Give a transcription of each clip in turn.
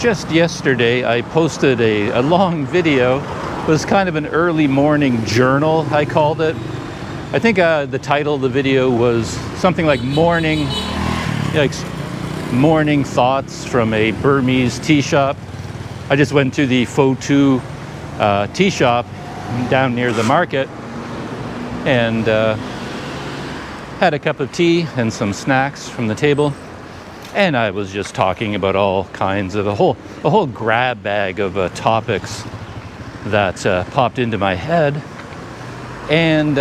just yesterday I posted a long video. It was kind of an early morning journal, I called it. I think the title of the video was something like morning thoughts from a Burmese tea shop. I just went to the Pho tea shop down near the market and had a cup of tea and some snacks from the table. And I was just talking about all kinds of a whole grab bag of topics that popped into my head. And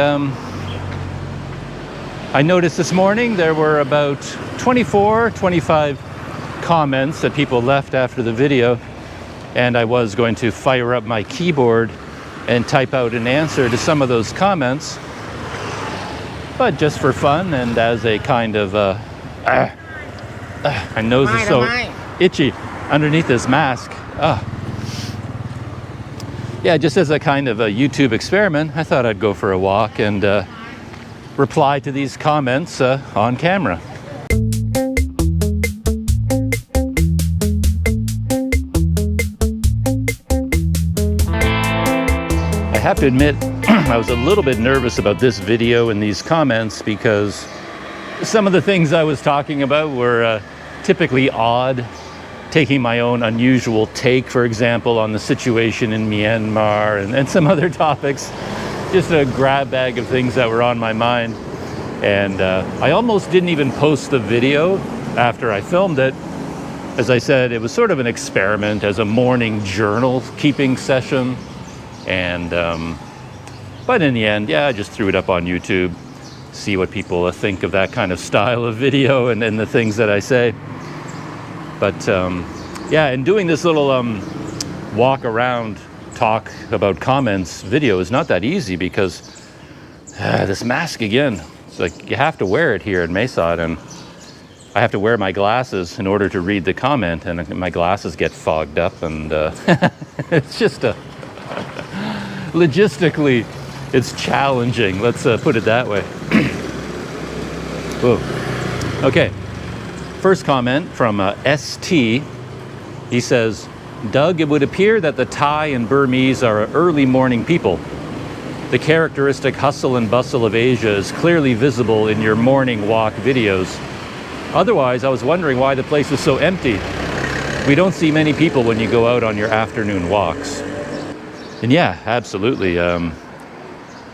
I noticed this morning there were about 25 comments that people left after the video. And I was going to fire up my keyboard and type out an answer to some of those comments. But just for fun and as a kind of my nose is so itchy underneath this mask. Yeah, just as a kind of a YouTube experiment, I thought I'd go for a walk and reply to these comments on camera. I have to admit, I was a little bit nervous about this video and these comments because some of the things I was talking about were typically odd, taking my own unusual take, for example, on the situation in Myanmar and some other topics. Just a grab bag of things that were on my mind. And I almost didn't even post the video after I filmed it. As I said, it was sort of an experiment as a morning journal keeping session. And but in the end, yeah, I just threw it up on YouTube, see what people think of that kind of style of video and the things that I say. But yeah, and doing this little walk around, talk about comments video is not that easy because this mask again, it's like you have to wear it here in Mae Sot, and I have to wear my glasses in order to read the comment, and my glasses get fogged up, and it's just logistically, it's challenging. Let's put it that way. Whoa. Okay. First comment from ST. He says, Doug, it would appear that the Thai and Burmese are early morning people. The characteristic hustle and bustle of Asia is clearly visible in your morning walk videos. Otherwise, I was wondering why the place is so empty. We don't see many people when you go out on your afternoon walks. And yeah, absolutely.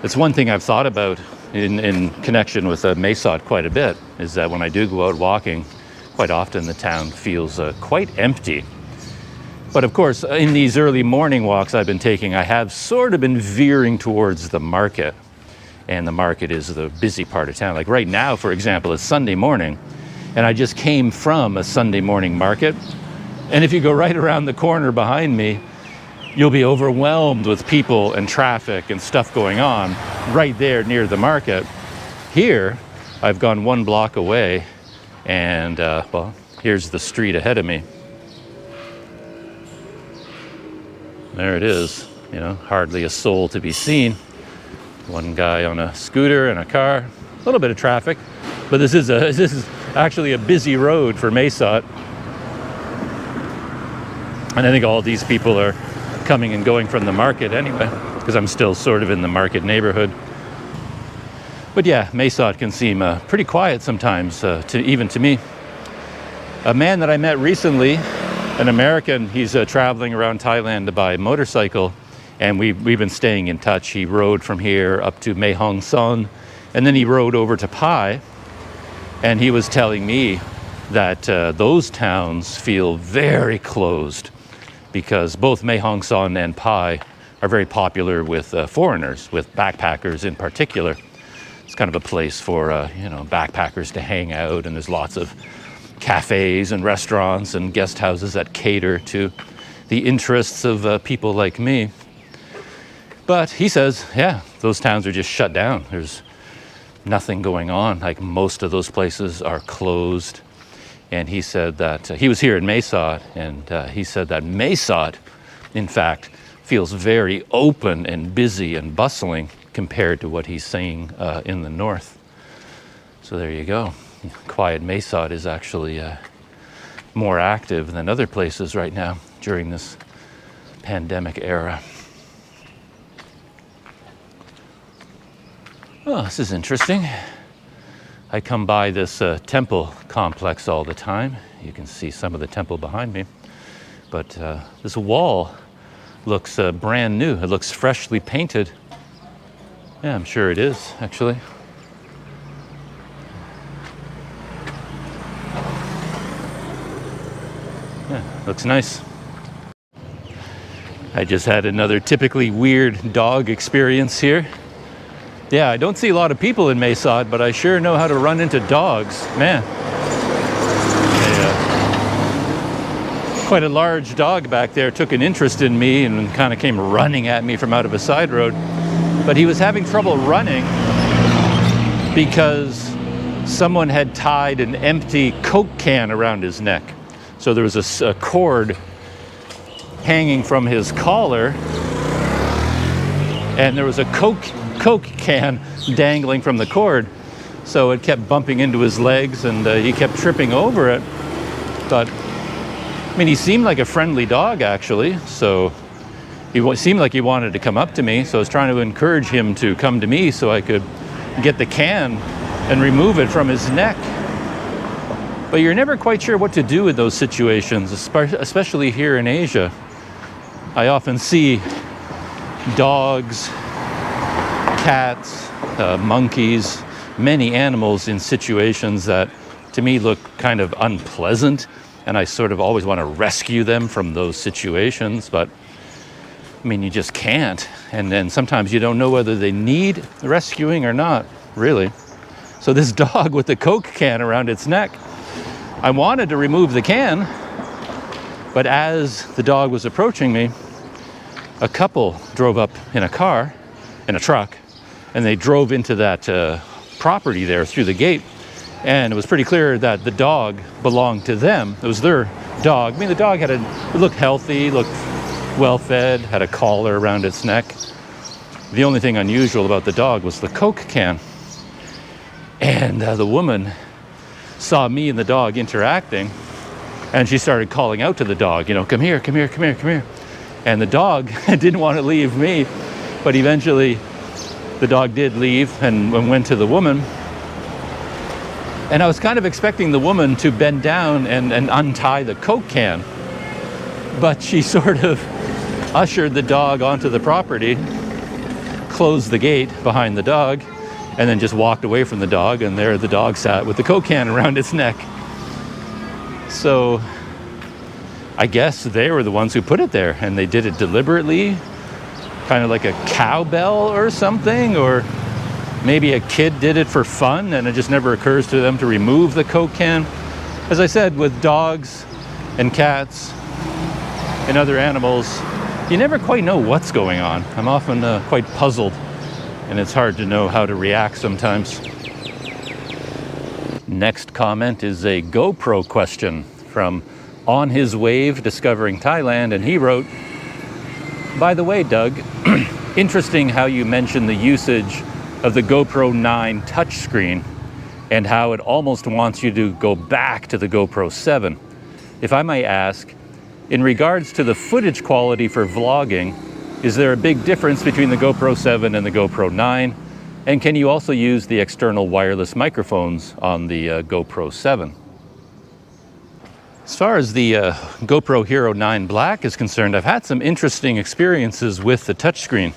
It's one thing I've thought about in connection with Mae Sot quite a bit, is that when I do go out walking, quite often the town feels quite empty. But of course, in these early morning walks I've been taking, I have sort of been veering towards the market. And the market is the busy part of town. Like right now, for example, it's Sunday morning, and I just came from a Sunday morning market. And if you go right around the corner behind me, you'll be overwhelmed with people and traffic and stuff going on right there near the market. Here, I've gone 1 block away, and well, here's the street ahead of me. There it is, you know, hardly a soul to be seen. One guy on a scooter and a car, a little bit of traffic, but this is actually a busy road for Mae Sot. And I think all these people are coming and going from the market anyway, because I'm still sort of in the market neighborhood. But yeah, Mae Sot can seem pretty quiet sometimes, even to me. A man that I met recently, an American, he's traveling around Thailand by motorcycle, and we've been staying in touch. He rode from here up to Mae Sot, and then he rode over to Pai, and he was telling me that those towns feel very closed because both Mae Sot and Pai are very popular with foreigners, with backpackers in particular. It's kind of a place for backpackers to hang out, and there's lots of cafes and restaurants and guest houses that cater to the interests of people like me. But he says, yeah, those towns are just shut down. There's nothing going on. Like most of those places are closed. And he said that he was here in Mae Sot, and he said that Mae Sot, in fact, feels very open and busy and bustling compared to what he's seeing in the north. So there you go. Quiet Mae Sot is actually more active than other places right now during this pandemic era. Oh, this is interesting. I come by this temple complex all the time. You can see some of the temple behind me. But this wall looks brand new. It looks freshly painted. Yeah, I'm sure it is, actually. Yeah, looks nice. I just had another typically weird dog experience here. Yeah, I don't see a lot of people in Mae Sot, but I sure know how to run into dogs. Man. Quite a large dog back there took an interest in me and kind of came running at me from out of a side road. But he was having trouble running because someone had tied an empty Coke can around his neck. So there was a cord hanging from his collar, and there was a Coke can dangling from the cord. So it kept bumping into his legs, and he kept tripping over it. But I mean, he seemed like a friendly dog, actually, so he seemed like he wanted to come up to me, so I was trying to encourage him to come to me so I could get the can and remove it from his neck. But you're never quite sure what to do in those situations, especially here in Asia. I often see dogs, cats, monkeys, many animals in situations that to me look kind of unpleasant. And I sort of always want to rescue them from those situations, but I mean, you just can't. And then sometimes you don't know whether they need rescuing or not, really. So this dog with the Coke can around its neck, I wanted to remove the can, but as the dog was approaching me, a couple drove up in a truck, and they drove into that property there through the gate. And it was pretty clear that the dog belonged to them. It was their dog. I mean, the dog it looked healthy, looked well-fed, had a collar around its neck. The only thing unusual about the dog was the Coke can. And the woman saw me and the dog interacting, and she started calling out to the dog, you know, come here, come here, come here, come here. And the dog didn't want to leave me, but eventually the dog did leave and went to the woman. And I was kind of expecting the woman to bend down and untie the Coke can. But she sort of ushered the dog onto the property, closed the gate behind the dog, and then just walked away from the dog. And there the dog sat with the Coke can around its neck. So I guess they were the ones who put it there. And they did it deliberately, kind of like a cowbell or something, or maybe a kid did it for fun and it just never occurs to them to remove the Coke can. As I said, with dogs and cats and other animals, you never quite know what's going on. I'm often quite puzzled, and it's hard to know how to react sometimes. Next comment is a GoPro question from On His Wave Discovering Thailand, and he wrote, by the way, Doug, interesting how you mentioned the usage of the GoPro 9 touchscreen and how it almost wants you to go back to the GoPro 7. If I may ask, in regards to the footage quality for vlogging, is there a big difference between the GoPro 7 and the GoPro 9? And can you also use the external wireless microphones on the GoPro 7? As far as the GoPro Hero 9 Black is concerned, I've had some interesting experiences with the touchscreen.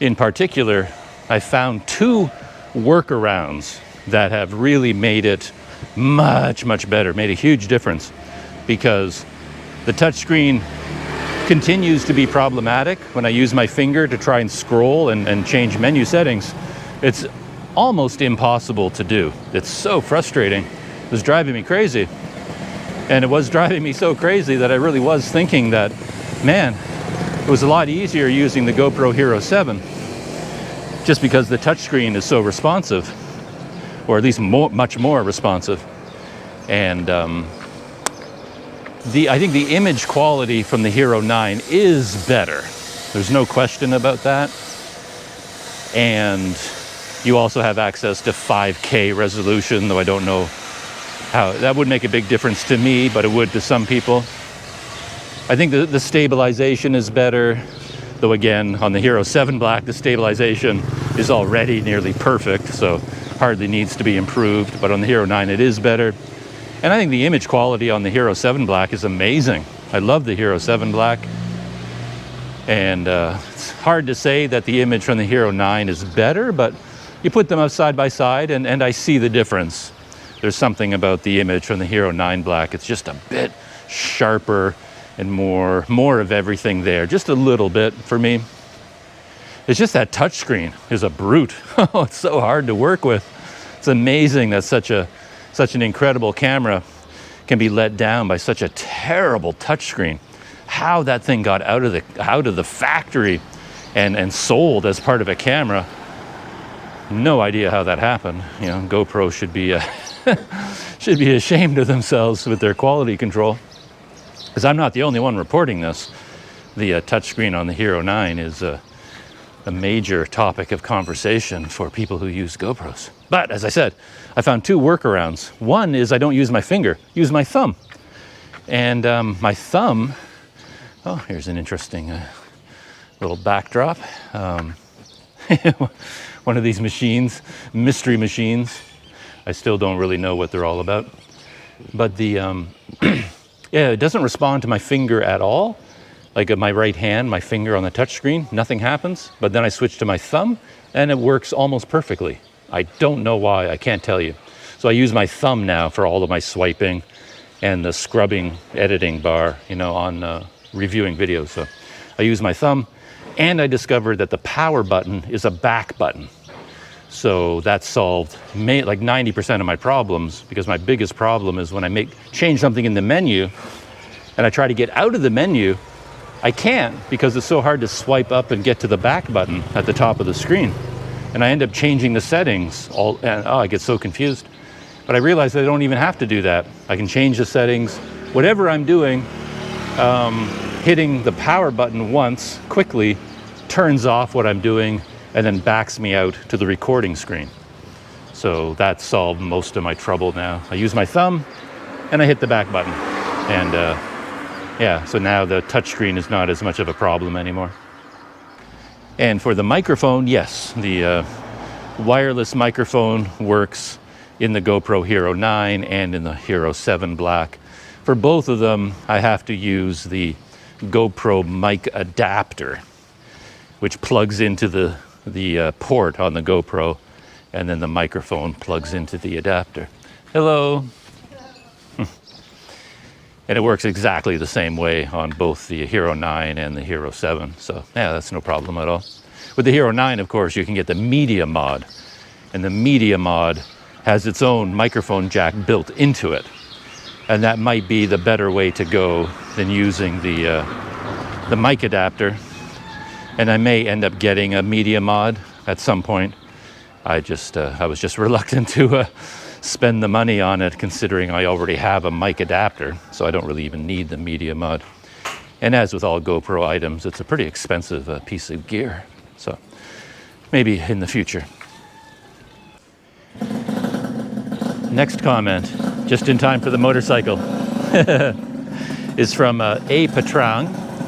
In particular, I found two workarounds that have really made it much, much better, made a huge difference, because the touchscreen continues to be problematic when I use my finger to try and scroll and change menu settings. It's almost impossible to do. It's so frustrating. It was driving me crazy. And it was driving me so crazy that I really was thinking that, man, it was a lot easier using the GoPro Hero 7. Just because the touchscreen is so responsive, or at least much more responsive. And I think the image quality from the Hero 9 is better. There's no question about that. And you also have access to 5K resolution, though I don't know how that would make a big difference to me, but it would to some people. I think the stabilization is better, though again, on the Hero 7 Black, the stabilization is already nearly perfect, so hardly needs to be improved, but on the Hero 9 it is better. And I think the image quality on the Hero 7 Black is amazing. I love the Hero 7 Black. And it's hard to say that the image from the Hero 9 is better, but you put them up side by side and I see the difference. There's something about the image from the Hero 9 Black. It's just a bit sharper and more of everything there, just a little bit for me. It's just that touchscreen is a brute. Oh, it's so hard to work with. It's amazing that such an incredible camera can be let down by such a terrible touchscreen. How that thing got out of the factory and sold as part of a camera, no idea how that happened. You know, GoPro should be should be ashamed of themselves with their quality control. Because I'm not the only one reporting this. The touchscreen on the Hero 9 is a major topic of conversation for people who use GoPros. But as I said, I found two workarounds. One is I don't use my finger, use my thumb. And my thumb, oh, here's an interesting little backdrop. One of these machines, mystery machines. I still don't really know what they're all about. But the, yeah, it doesn't respond to my finger at all. Like at my right hand, my finger on the touchscreen, nothing happens. But then I switch to my thumb and it works almost perfectly. I don't know why, I can't tell you. So I use my thumb now for all of my swiping and the scrubbing editing bar, you know, on reviewing videos. So I use my thumb, and I discovered that the power button is a back button. So that solved like 90% of my problems, because my biggest problem is when I change something in the menu and I try to get out of the menu, I can't, because it's so hard to swipe up and get to the back button at the top of the screen. And I end up changing the settings and I get so confused. But I realized I don't even have to do that. I can change the settings. Whatever I'm doing, hitting the power button once quickly turns off what I'm doing and then backs me out to the recording screen. So that solved most of my trouble now. I use my thumb and I hit the back button. And yeah, so now the touchscreen is not as much of a problem anymore. And for the microphone, yes, the wireless microphone works in the GoPro Hero 9 and in the Hero 7 Black. For both of them, I have to use the GoPro mic adapter, which plugs into the port on the GoPro, and then the microphone plugs into the adapter. Hello. And it works exactly the same way on both the Hero 9 and the Hero 7. So yeah, that's no problem at all. With the Hero 9, of course, you can get the media mod. And the media mod has its own microphone jack built into it. And that might be the better way to go than using the mic adapter. And I may end up getting a media mod at some point. I was just reluctant to spend the money on it, considering I already have a mic adapter, so I don't really even need the media mod. And as with all GoPro items, it's a pretty expensive piece of gear. So maybe in the future. Next comment, just in time for the motorcycle, is from A. Patrang,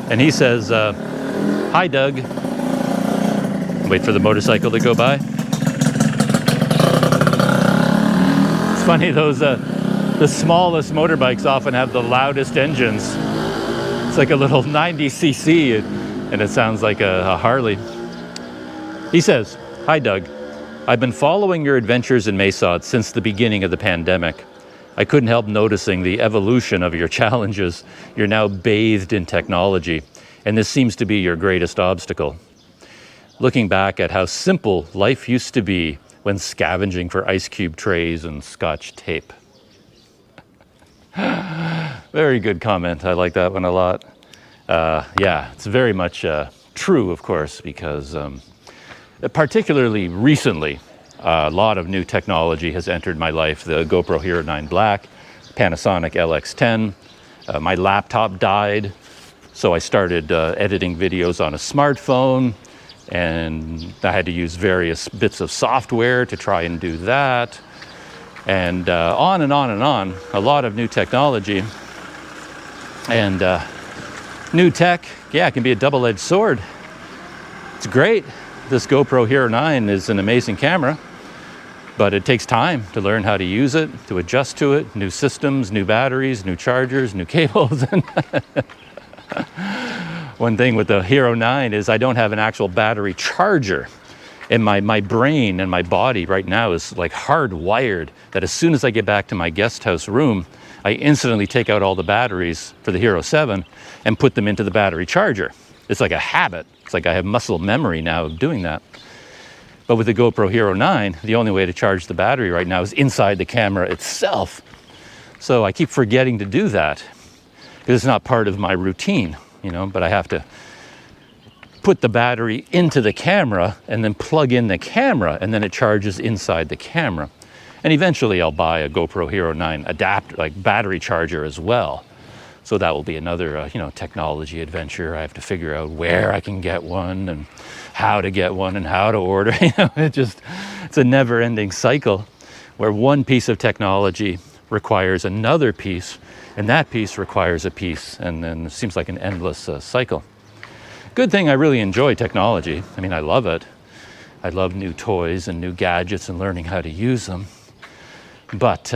and he says, "Hi, Doug." Wait for the motorcycle to go by. It's funny, those the smallest motorbikes often have the loudest engines. It's like a little 90cc, and it sounds like a Harley. He says, "Hi, Doug. I've been following your adventures in Mae Sot since the beginning of the pandemic. I couldn't help noticing the evolution of your challenges. You're now bathed in technology, and this seems to be your greatest obstacle. Looking back at how simple life used to be when scavenging for ice cube trays and Scotch tape." Very good comment. I like that one a lot. Yeah, it's very much true, of course, because particularly recently, a lot of new technology has entered my life. The GoPro Hero 9 Black, Panasonic LX10. My laptop died, so I started editing videos on a smartphone, and I had to use various bits of software to try and do that. and on and on and on. A lot of new technology. And new tech, yeah, it can be a double-edged sword. It's great. This GoPro Hero 9 is an amazing camera, but it takes time to learn how to use it, to adjust to it, new systems, new batteries, new chargers, new cables. One thing with the Hero 9 is I don't have an actual battery charger. And my brain and my body right now is like hardwired that as soon as I get back to my guest house room, I instantly take out all the batteries for the Hero 7 and put them into the battery charger. It's like a habit. It's like I have muscle memory now of doing that. But with the GoPro Hero 9, the only way to charge the battery right now is inside the camera itself. So I keep forgetting to do that because it's not part of my routine, you know, but I have to put the battery into the camera and then plug in the camera, and then it charges inside the camera. And eventually I'll buy a GoPro Hero 9 adapter, like battery charger as well. So that will be another, you know, technology adventure. I have to figure out where I can get one and how to get one and how to order. You know, it's a never-ending cycle where one piece of technology requires another piece, and that piece requires a piece, and then it seems like an endless cycle. Good thing I really enjoy technology. I mean, I love it. I love new toys and new gadgets and learning how to use them. But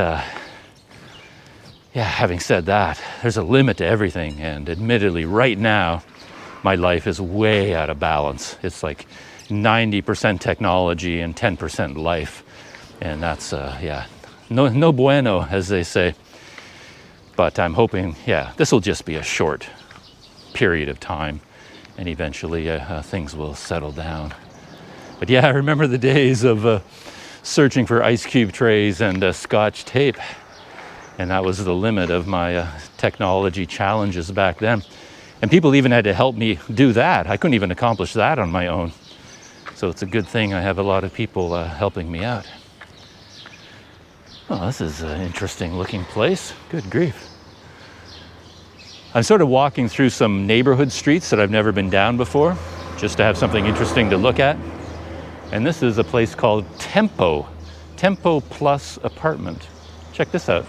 yeah, having said that, there's a limit to everything. And admittedly, right now, my life is way out of balance. It's like 90% technology and 10% life. And that's, yeah, no bueno, as they say. But I'm hoping, yeah, this will just be a short period of time. And eventually things will settle down. But yeah, I remember the days of searching for ice cube trays and Scotch tape. And that was the limit of my technology challenges back then. And people even had to help me do that. I couldn't even accomplish that on my own. So it's a good thing I have a lot of people helping me out. Oh, this is an interesting looking place. Good grief. I'm sort of walking through some neighborhood streets that I've never been down before, just to have something interesting to look at. And this is a place called Tempo Plus Apartment. Check this out.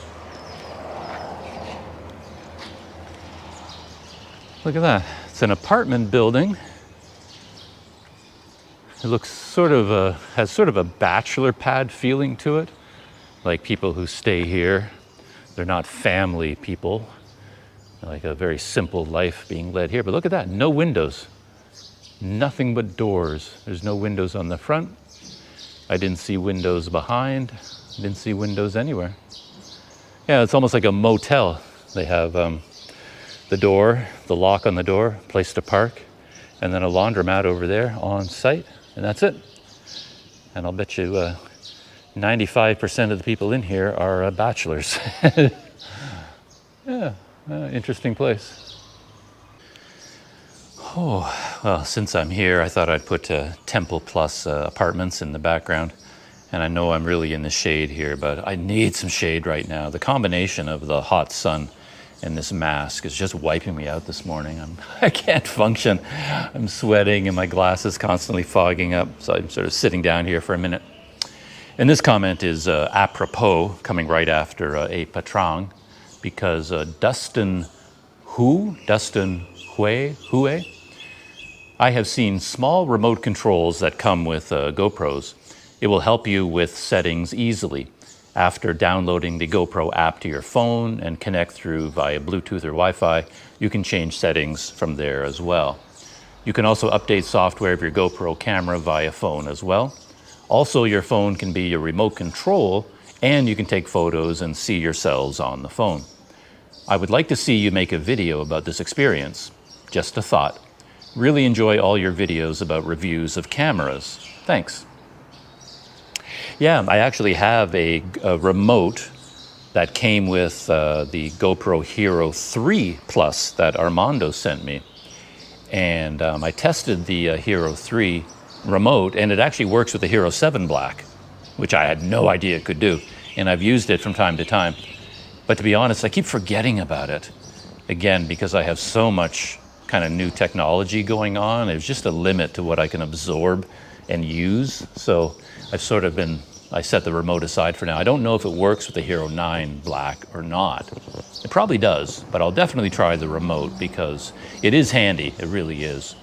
Look at that. It's an apartment building. It looks sort of has sort of a bachelor pad feeling to it. Like people who stay here, they're not family people. Like a very simple life being led here. But look at that, no windows. Nothing but doors. There's no windows on the front. I didn't see windows behind. I didn't see windows anywhere. Yeah, it's almost like a motel. They have the door, the lock on the door, place to park, and then a laundromat over there on site, and that's it. And I'll bet you 95% of the people in here are bachelors. Yeah. Interesting place. Oh, well, since I'm here, I thought I'd put Temple Plus Apartments in the background. And I know I'm really in the shade here, but I need some shade right now. The combination of the hot sun and this mask is just wiping me out this morning. I can't function. I'm sweating and my glasses constantly fogging up. So I'm sort of sitting down here for a minute. And this comment is apropos, coming right after a patrang. Because Dustin Hue, I have seen small remote controls that come with GoPros. It will help you with settings easily. After downloading the GoPro app to your phone and connect through via Bluetooth or Wi-Fi, you can change settings from there as well. You can also update software of your GoPro camera via phone as well. Also, your phone can be your remote control, and you can take photos and see yourselves on the phone. I would like to see you make a video about this experience. Just a thought. Really enjoy all your videos about reviews of cameras. Thanks. Yeah, I actually have a remote that came with the GoPro Hero 3 Plus that Armando sent me. And I tested the Hero 3 remote, and it actually works with the Hero 7 Black, which I had no idea it could do. And I've used it from time to time. But to be honest, I keep forgetting about it. Again, because I have so much kind of new technology going on, there's just a limit to what I can absorb and use. So I've sort of been I set the remote aside for now. I don't know if it works with the Hero 9 Black or not. It probably does, but I'll definitely try the remote because it is handy. It really is.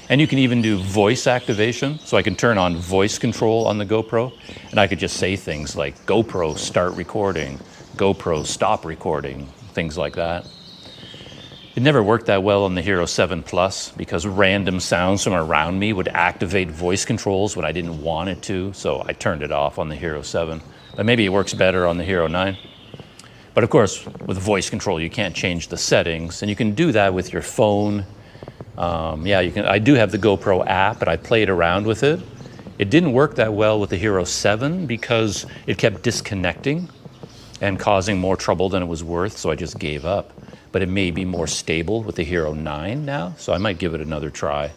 And you can even do voice activation. So I can turn on voice control on the GoPro, and I could just say things like GoPro start recording, GoPro stop recording, things like that. It never worked that well on the Hero 7 Plus because random sounds from around me would activate voice controls when I didn't want it to, so I turned it off on the Hero 7. But maybe it works better on the Hero 9. But of course, with voice control, you can't change the settings, and you can do that with your phone. Yeah, you can. I do have the GoPro app, and I played around with it. It didn't work that well with the Hero 7 because it kept disconnecting and causing more trouble than it was worth, so I just gave up. But it may be more stable with the Hero 9 now, so I might give it another try.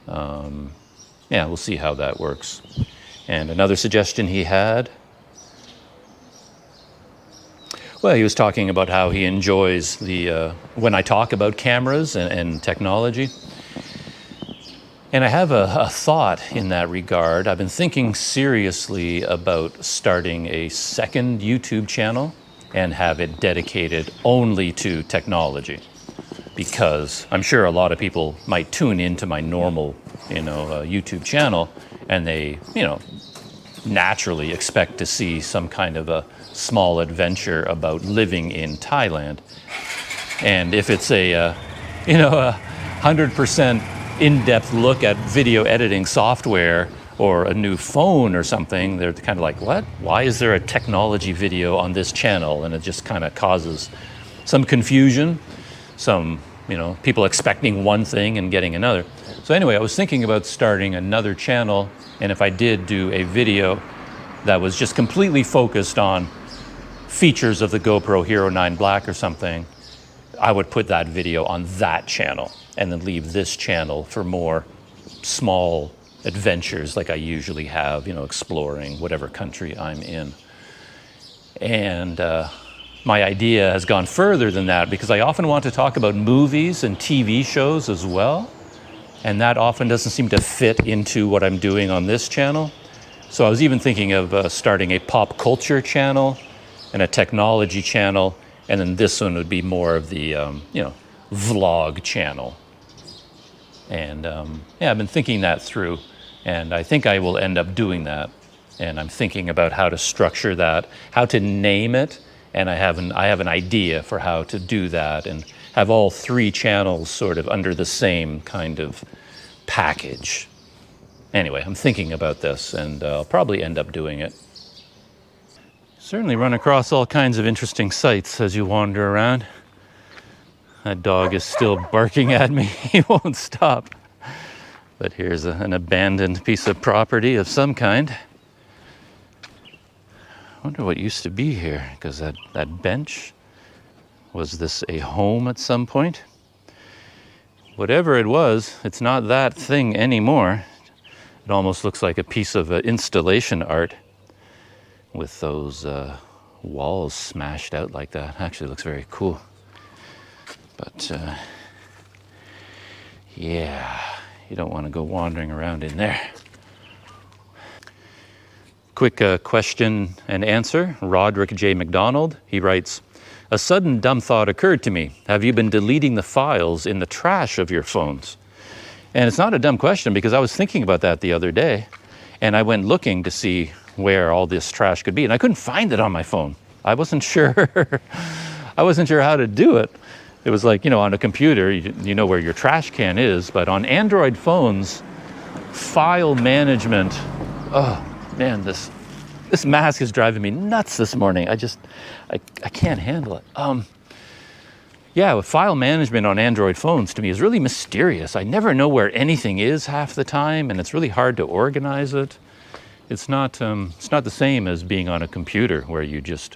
Yeah, we'll see how that works. And another suggestion he had, well, he was talking about how he enjoys the when I talk about cameras and technology. And I have a thought in that regard. I've been thinking seriously about starting a second YouTube channel and have it dedicated only to technology, because I'm sure a lot of people might tune into my normal, YouTube channel, and they, naturally expect to see some kind of a small adventure about living in Thailand. And if it's a 100% in-depth look at video editing software or a new phone or something, they're kind of like, what? Why is there a technology video on this channel? And it just kind of causes some confusion, some, people expecting one thing and getting another. So anyway, I was thinking about starting another channel, and if I did do a video that was just completely focused on features of the GoPro Hero 9 Black or something, I would put that video on that channel and then leave this channel for more small adventures like I usually have, exploring whatever country I'm in. And my idea has gone further than that because I often want to talk about movies and TV shows as well. And that often doesn't seem to fit into what I'm doing on this channel. So I was even thinking of starting a pop culture channel and a technology channel. And then this one would be more of the, vlog channel. And yeah, I've been thinking that through, and I think I will end up doing that. And I'm thinking about how to structure that, how to name it, and I have an idea for how to do that and have all three channels sort of under the same kind of package. Anyway, I'm thinking about this, and I'll probably end up doing it. Certainly run across all kinds of interesting sights as you wander around. That dog is still barking at me. He won't stop. But here's an abandoned piece of property of some kind. I wonder what used to be here, because that bench, was this a home at some point? Whatever it was, it's not that thing anymore. It almost looks like a piece of installation art with those walls smashed out like that. Actually looks very cool. But yeah, you don't want to go wandering around in there. Quick question and answer. Roderick J. McDonald, he writes, a sudden dumb thought occurred to me. Have you been deleting the files in the trash of your phones? And it's not a dumb question because I was thinking about that the other day, and I went looking to see where all this trash could be, and I couldn't find it on my phone. I wasn't sure. I wasn't sure how to do it. It was like, on a computer, you know where your trash can is, but on Android phones, file management, oh man, this mask is driving me nuts this morning. I can't handle it. Yeah, with file management on Android phones to me is really mysterious. I never know where anything is half the time, and it's really hard to organize it. It's not the same as being on a computer where you just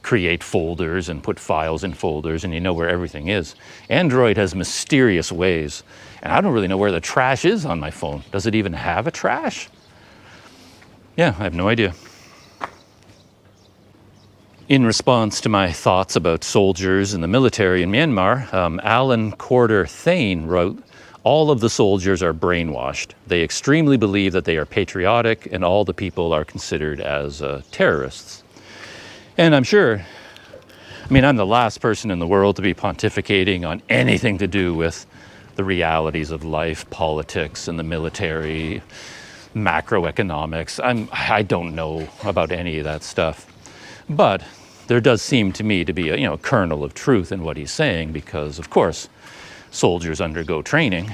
create folders and put files in folders and you know where everything is. Android has mysterious ways, and I don't really know where the trash is on my phone. Does it even have a trash? Yeah, I have no idea. In response to my thoughts about soldiers in the military in Myanmar, Alan Corder Thane wrote, all of the soldiers are brainwashed. They extremely believe that they are patriotic, and all the people are considered as terrorists. And I'm sure, I mean, I'm the last person in the world to be pontificating on anything to do with the realities of life, politics, and the military, macroeconomics. I don't know about any of that stuff. But there does seem to me to be a kernel of truth in what he's saying, because, of course, soldiers undergo training,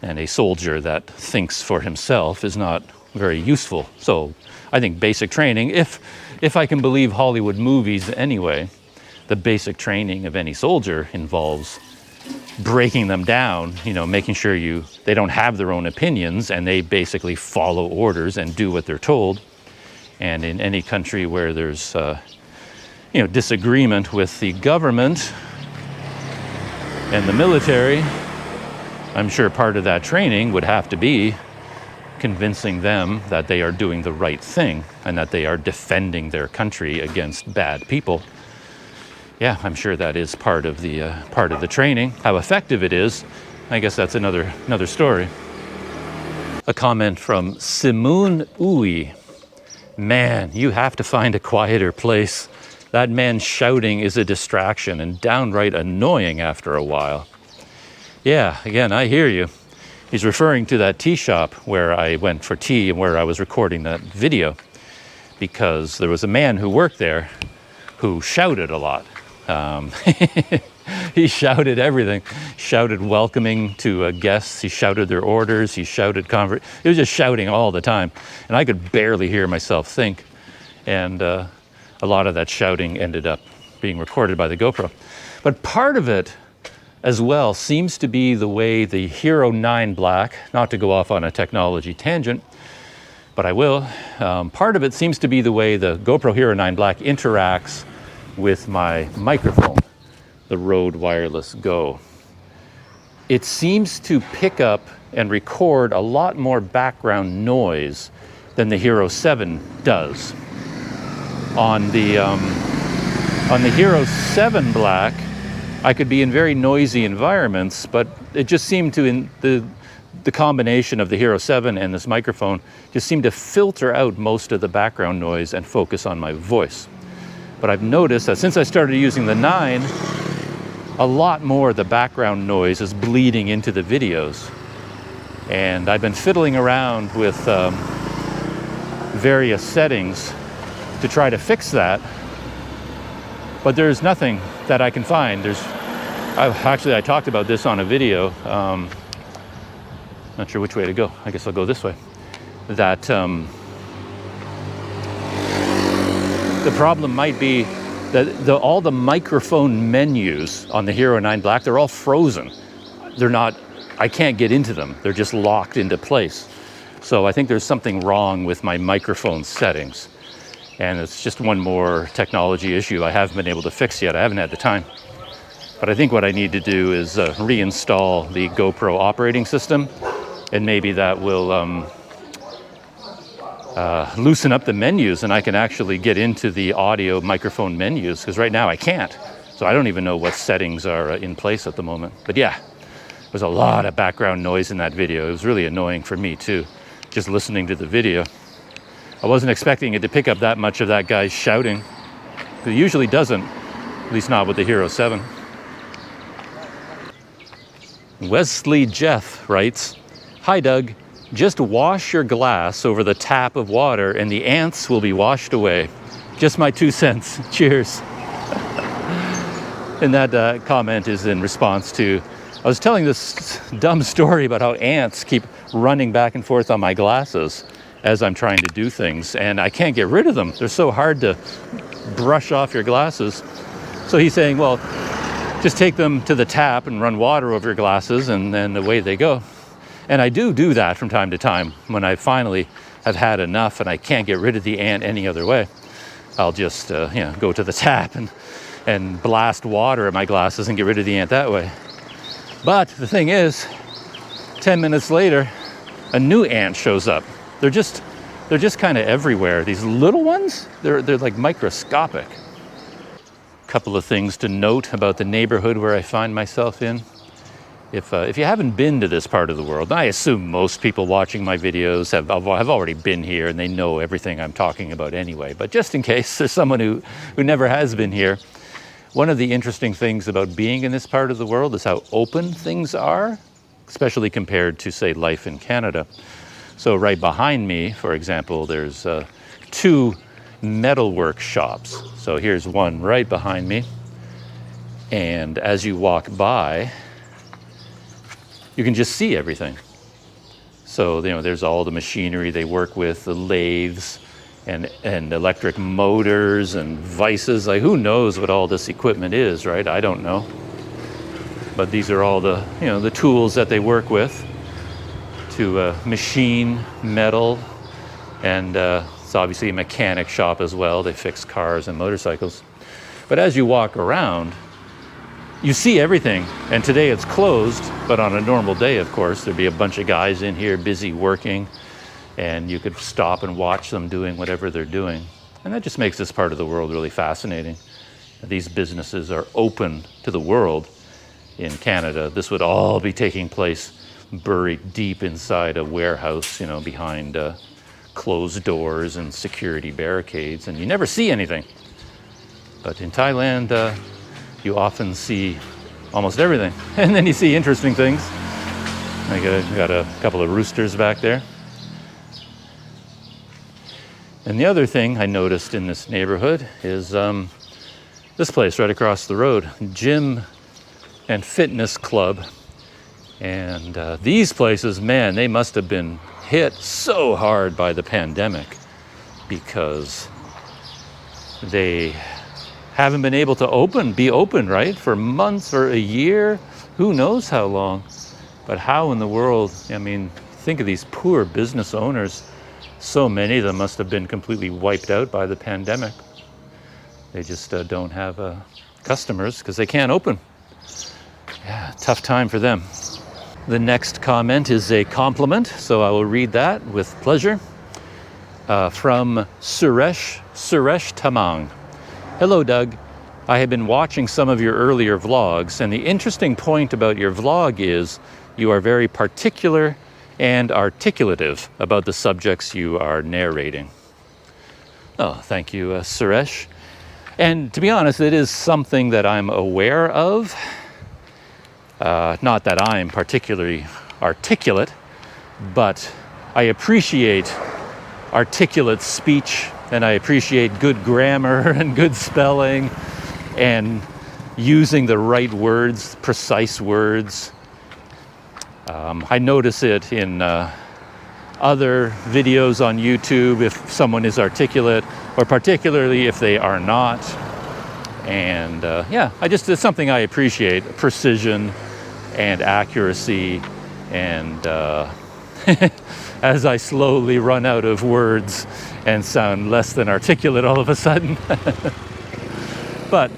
and a soldier that thinks for himself is not very useful. So I think basic training, if I can believe Hollywood movies anyway, the basic training of any soldier involves breaking them down, making sure they don't have their own opinions, and they basically follow orders and do what they're told. And in any country where there's disagreement with the government and the military, I'm sure part of that training would have to be convincing them that they are doing the right thing and that they are defending their country against bad people. Yeah, I'm sure that is part of the training. How effective it is, I guess that's another story. A comment from Simoon Uy. Man, you have to find a quieter place. That man shouting is a distraction and downright annoying after a while. Yeah, again, I hear you. He's referring to that tea shop where I went for tea and where I was recording that video, because there was a man who worked there who shouted a lot. He shouted everything. Shouted welcoming to guests. He shouted their orders. He shouted He was just shouting all the time, and I could barely hear myself think. And a lot of that shouting ended up being recorded by the GoPro. But part of it as well seems to be the way the Hero 9 Black, not to go off on a technology tangent, but I will. Part of it seems to be the way the GoPro Hero 9 Black interacts with my microphone, the Rode Wireless Go. It seems to pick up and record a lot more background noise than the Hero 7 does. On the Hero 7 Black, I could be in very noisy environments, but it just seemed to, in the combination of the Hero 7 and this microphone, just seemed to filter out most of the background noise and focus on my voice. But I've noticed that since I started using the 9, a lot more of the background noise is bleeding into the videos. And I've been fiddling around with various settings to try to fix that. But there's nothing that I can find. I talked about this on a video. Not sure which way to go. I guess I'll go this way. That the problem might be that all the microphone menus on the Hero 9 Black, they're all frozen. I can't get into them. They're just locked into place. So I think there's something wrong with my microphone settings. And it's just one more technology issue I haven't been able to fix yet. I haven't had the time. But I think what I need to do is reinstall the GoPro operating system, and maybe that will loosen up the menus, and I can actually get into the audio microphone menus, because right now I can't. So I don't even know what settings are in place at the moment. But yeah, there's a lot of background noise in that video. It was really annoying for me too, just listening to the video. I wasn't expecting it to pick up that much of that guy's shouting. It usually doesn't, at least not with the Hero 7. Wesley Jeff writes, "Hi Doug, just wash your glass over the tap of water and the ants will be washed away. Just my 2 cents. Cheers." And that comment is in response to, I was telling this dumb story about how ants keep running back and forth on my glasses as I'm trying to do things, and I can't get rid of them. They're so hard to brush off your glasses. So he's saying, well, just take them to the tap and run water over your glasses, and then away they go. And I do that from time to time when I finally have had enough and I can't get rid of the ant any other way. I'll just go to the tap and blast water at my glasses and get rid of the ant that way. But the thing is, 10 minutes later, a new ant shows up. They're just kind of everywhere. These little ones, they're like microscopic. Couple of things to note about the neighborhood where I find myself in. If you haven't been to this part of the world, and I assume most people watching my videos have already been here and they know everything I'm talking about anyway, but just in case there's someone who never has been here, one of the interesting things about being in this part of the world is how open things are, especially compared to, say, life in Canada. So right behind me, for example, there's 2 metalwork shops. So here's one right behind me. And as you walk by, you can just see everything. So, there's all the machinery they work with, the lathes and electric motors and vices. Like, who knows what all this equipment is, right? I don't know. But these are all the, the tools that they work with to machine metal. And it's obviously a mechanic shop as well. They fix cars and motorcycles. But as you walk around, you see everything. And today it's closed, but on a normal day, of course, there'd be a bunch of guys in here busy working, and you could stop and watch them doing whatever they're doing. And that just makes this part of the world really fascinating. These businesses are open to the world. In Canada, this would all be taking place buried deep inside a warehouse, behind closed doors and security barricades, and you never see anything. But in Thailand, you often see almost everything. And then you see interesting things. I got a couple of roosters back there. And the other thing I noticed in this neighborhood is this place right across the road, Gym and Fitness Club. And these places, man, they must have been hit so hard by the pandemic, because they haven't been able to be open, right? For months or a year, who knows how long. But how in the world, think of these poor business owners. So many of them must have been completely wiped out by the pandemic. They just don't have customers because they can't open. Yeah, tough time for them. The next comment is a compliment, so I will read that with pleasure. From Suresh Tamang. Hello, Doug. I have been watching some of your earlier vlogs, and the interesting point about your vlog is you are very particular and articulative about the subjects you are narrating. Oh, thank you, Suresh. And to be honest, it is something that I'm aware of. Not that I'm particularly articulate, but I appreciate articulate speech, and I appreciate good grammar and good spelling and using the right words, precise words. I notice it in other videos on YouTube if someone is articulate, or particularly if they are not. And it's something I appreciate, precision and accuracy. And as I slowly run out of words and sound less than articulate all of a sudden. But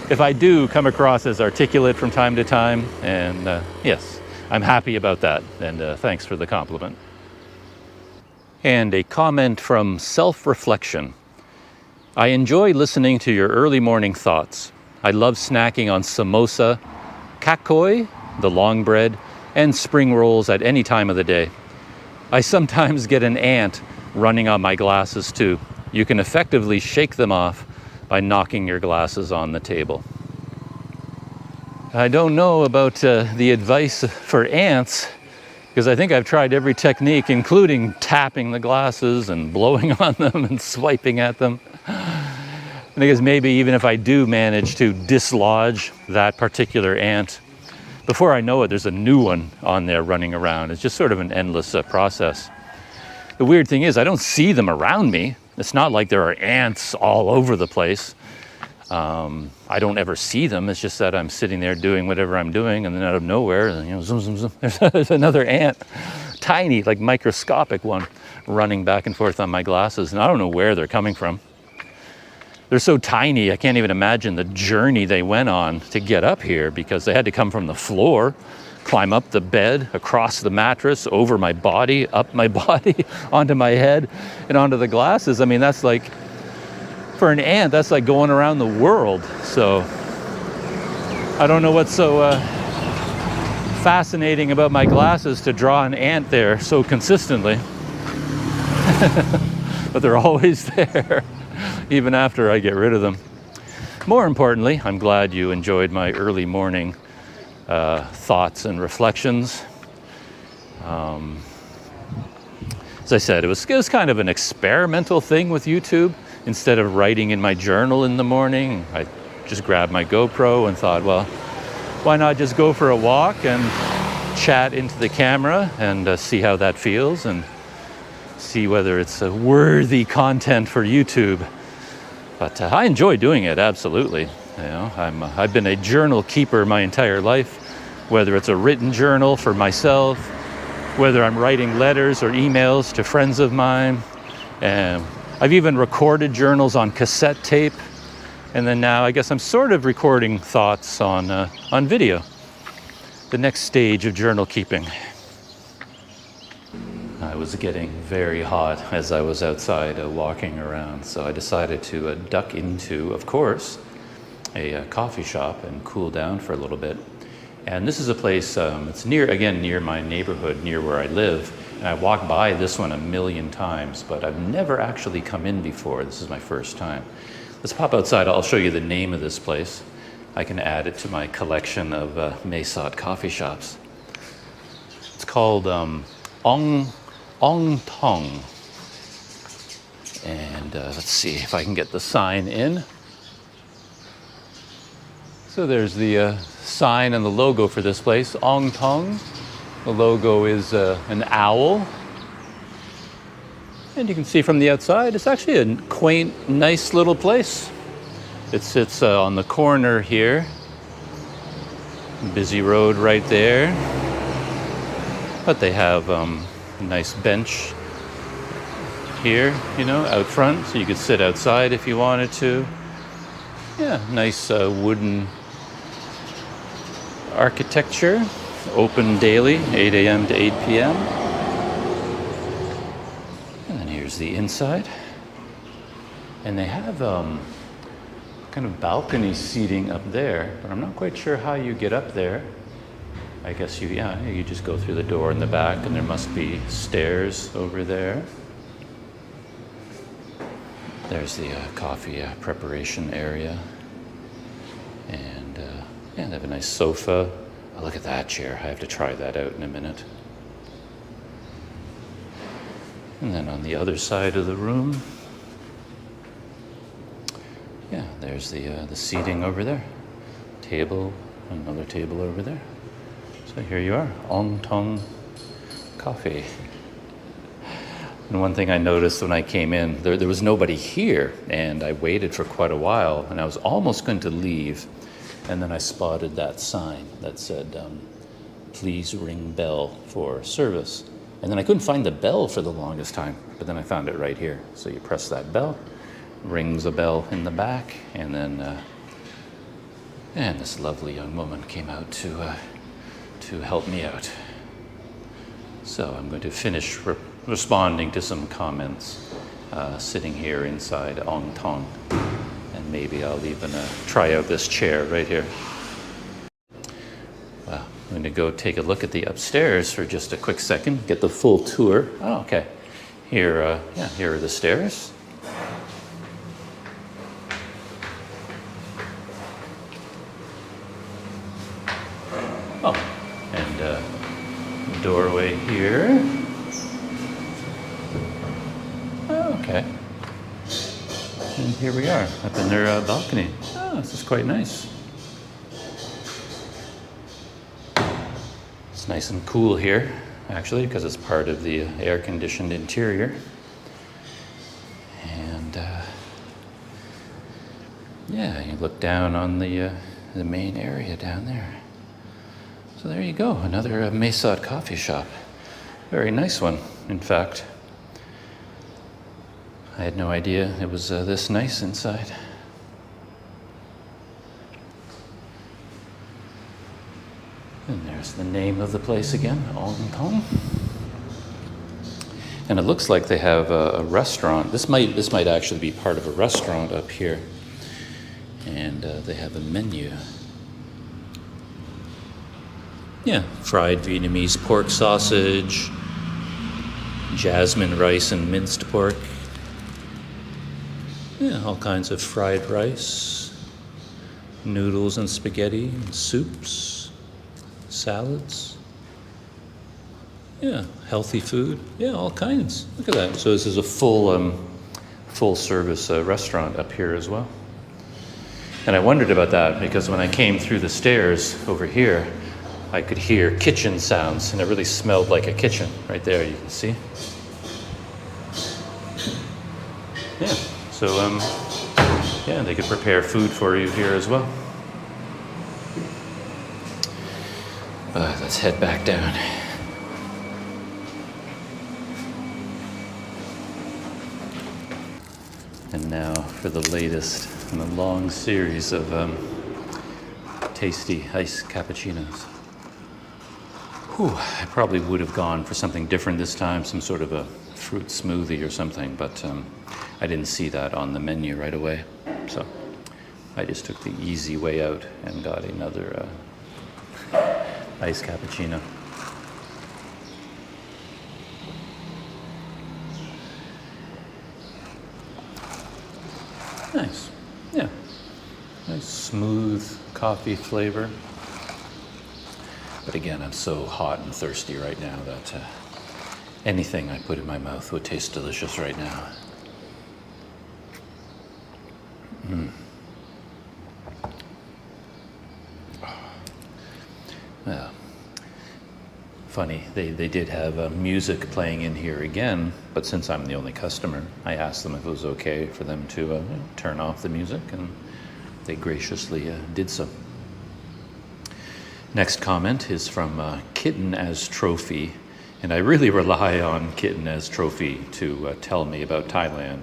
if I do come across as articulate from time to time, and yes, I'm happy about that. And thanks for the compliment. And a comment from Self-Reflection. I enjoy listening to your early morning thoughts. I love snacking on samosa, kakoi, the long bread, and spring rolls at any time of the day. I sometimes get an ant running on my glasses too. You can effectively shake them off by knocking your glasses on the table. I don't know about the advice for ants, because I think I've tried every technique, including tapping the glasses and blowing on them and swiping at them. Because maybe even if I do manage to dislodge that particular ant, before I know it, there's a new one on there running around. It's just sort of an endless process. The weird thing is I don't see them around me. It's not like there are ants all over the place. I don't ever see them. It's just that I'm sitting there doing whatever I'm doing, and then out of nowhere, zoom, zoom, zoom, there's another ant, tiny, like microscopic one, running back and forth on my glasses, and I don't know where they're coming from. They're so tiny, I can't even imagine the journey they went on to get up here, because they had to come from the floor, climb up the bed, across the mattress, over my body, up my body, onto my head, and onto the glasses. I mean, that's like, for an ant, that's like going around the world. So I don't know what's so fascinating about my glasses to draw an ant there so consistently. But they're always there, even after I get rid of them. More importantly, I'm glad you enjoyed my early morning thoughts and reflections. As I said, it was kind of an experimental thing with YouTube. Instead of writing in my journal in the morning, I just grabbed my GoPro and thought, well, why not just go for a walk and chat into the camera and see how that feels and see whether it's a worthy content for YouTube. But I enjoy doing it, absolutely. You know, I've been a journal keeper my entire life, whether it's a written journal for myself, whether I'm writing letters or emails to friends of mine. And I've even recorded journals on cassette tape. And then now I guess I'm sort of recording thoughts on video. The next stage of journal keeping. I was getting very hot as I was outside walking around, so I decided to duck into, of course, a coffee shop and cool down for a little bit. And this is a place, it's near my neighborhood, near where I live. And I walked by this one a million times, but I've never actually come in before. This is my first time. Let's pop outside. I'll show you the name of this place. I can add it to my collection of Mae Sot coffee shops. It's called Aung Tong. And let's see if I can get the sign in. So there's the sign and the logo for this place, Aung Tong. The logo is an owl. And you can see from the outside, it's actually a quaint, nice little place. It sits on the corner here. Busy road right there. But they have a nice bench here, you know, out front, so you could sit outside if you wanted to. Yeah, nice wooden architecture. Open daily, 8 a.m. to 8 p.m. And then here's the inside. And they have kind of balcony seating up there, but I'm not quite sure how you get up there. I guess you just go through the door in the back, and there must be stairs over there. There's the coffee preparation area. And yeah, they have a nice sofa. Oh, look at that chair. I have to try that out in a minute. And then on the other side of the room, yeah, there's the seating over there. Table, another table over there. So here you are, Aung Tong Coffee. And one thing I noticed when I came in, there was nobody here, and I waited for quite a while, and I was almost going to leave. And then I spotted that sign that said, please ring bell for service. And then I couldn't find the bell for the longest time, but then I found it right here. So you press that bell, rings a bell in the back, and then and this lovely young woman came out to help me out. So I'm going to finish responding to some comments sitting here inside Aung Tong. And maybe I'll even try out this chair right here. Well, I'm going to go take a look at the upstairs for just a quick second, get the full tour. Oh, okay. Here, here are the stairs. Oh, and doorway here. Oh, okay. And here we are, up in their balcony. Oh, this is quite nice. It's nice and cool here, actually, because it's part of the air-conditioned interior. And yeah, you look down on the main area down there. So there you go, another Mae Sot coffee shop. Very nice one, in fact. I had no idea it was this nice inside. And there's the name of the place again, Aung Tong. And it looks like they have a restaurant. This might actually be part of a restaurant up here. And they have a menu. Yeah, fried Vietnamese pork sausage, jasmine rice and minced pork. Yeah, all kinds of fried rice, noodles and spaghetti, soups, salads. Yeah, healthy food. Yeah, all kinds. Look at that. So this is a full service restaurant up here as well. And I wondered about that because when I came through the stairs over here, I could hear kitchen sounds, and it really smelled like a kitchen right there, you can see. Yeah, so yeah, they could prepare food for you here as well. Let's head back down. And now for the latest in a long series of tasty iced cappuccinos. Whew, I probably would have gone for something different this time, some sort of a fruit smoothie or something, but I didn't see that on the menu right away. So I just took the easy way out and got another iced cappuccino. Nice, yeah, nice smooth coffee flavor. But again, I'm so hot and thirsty right now that anything I put in my mouth would taste delicious right now. Well, funny, they did have music playing in here again, but since I'm the only customer, I asked them if it was okay for them to turn off the music, and they graciously did so. Next comment is from Kitten as Trophy, and I really rely on Kitten as Trophy to tell me about Thailand,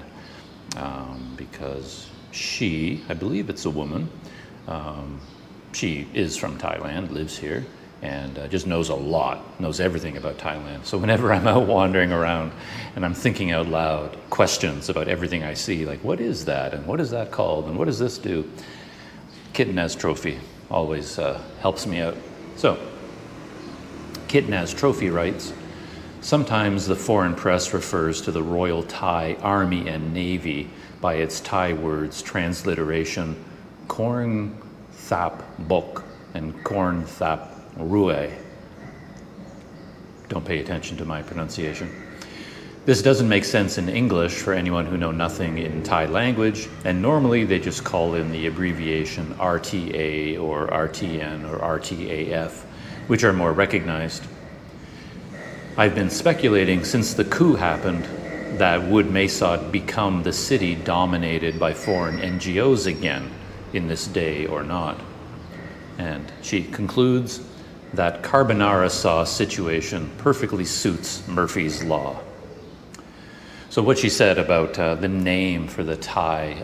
because she, I believe it's a woman, she is from Thailand, lives here, and just knows a lot, knows everything about Thailand. So whenever I'm out wandering around and I'm thinking out loud questions about everything I see, like what is that, and what is that called, and what does this do? Kitten as Trophy always helps me out. So, Kitten as Trophy writes, sometimes the foreign press refers to the Royal Thai Army and Navy by its Thai words transliteration Korn Thap Bok and Korn Thap Rue. Don't pay attention to my pronunciation. This doesn't make sense in English for anyone who know nothing in Thai language, and normally they just call in the abbreviation RTA or RTN or RTAF, which are more recognized. I've been speculating since the coup happened that would Mae Sot become the city dominated by foreign NGOs again in this day or not. And she concludes that carbonara sauce situation perfectly suits Murphy's Law. So what she said about the name for the Thai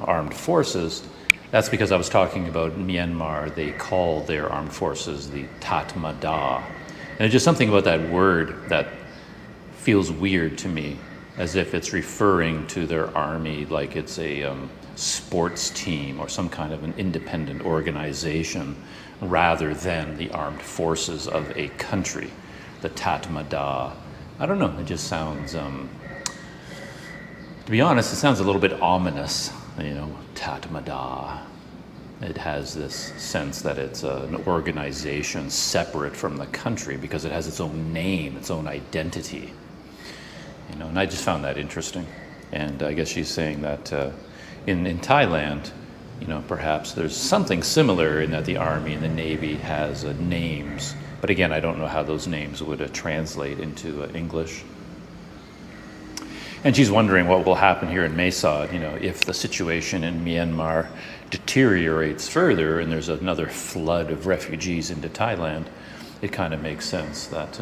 armed forces, that's because I was talking about Myanmar. They call their armed forces the Tatmadaw. And there's just something about that word that feels weird to me, as if it's referring to their army like it's a sports team or some kind of an independent organization rather than the armed forces of a country, the Tatmadaw. I don't know, it just sounds... To be honest, it sounds a little bit ominous, you know, Tatmadaw. It has this sense that it's an organization separate from the country because it has its own name, its own identity. You know, and I just found that interesting. And I guess she's saying that in Thailand, you know, perhaps there's something similar in that the Army and the Navy has names. But again, I don't know how those names would translate into English. And she's wondering what will happen here in Mae Sot, you know, if the situation in Myanmar deteriorates further and there's another flood of refugees into Thailand. It kind of makes sense that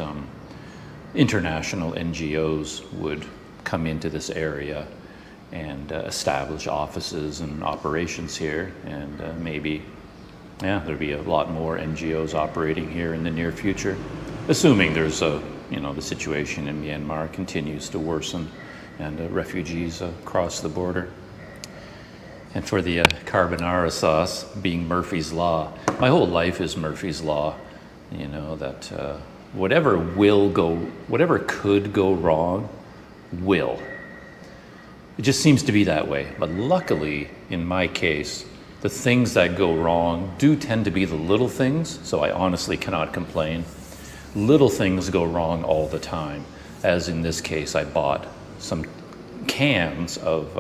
international NGOs would come into this area and establish offices and operations here, and maybe, yeah, there'd be a lot more NGOs operating here in the near future, assuming there's you know, the situation in Myanmar continues to worsen and refugees cross the border. And for the carbonara sauce being Murphy's Law, my whole life is Murphy's Law. You know, that whatever could go wrong, will. It just seems to be that way. But luckily, in my case, the things that go wrong do tend to be the little things, so I honestly cannot complain. Little things go wrong all the time, as in this case, I bought some cans of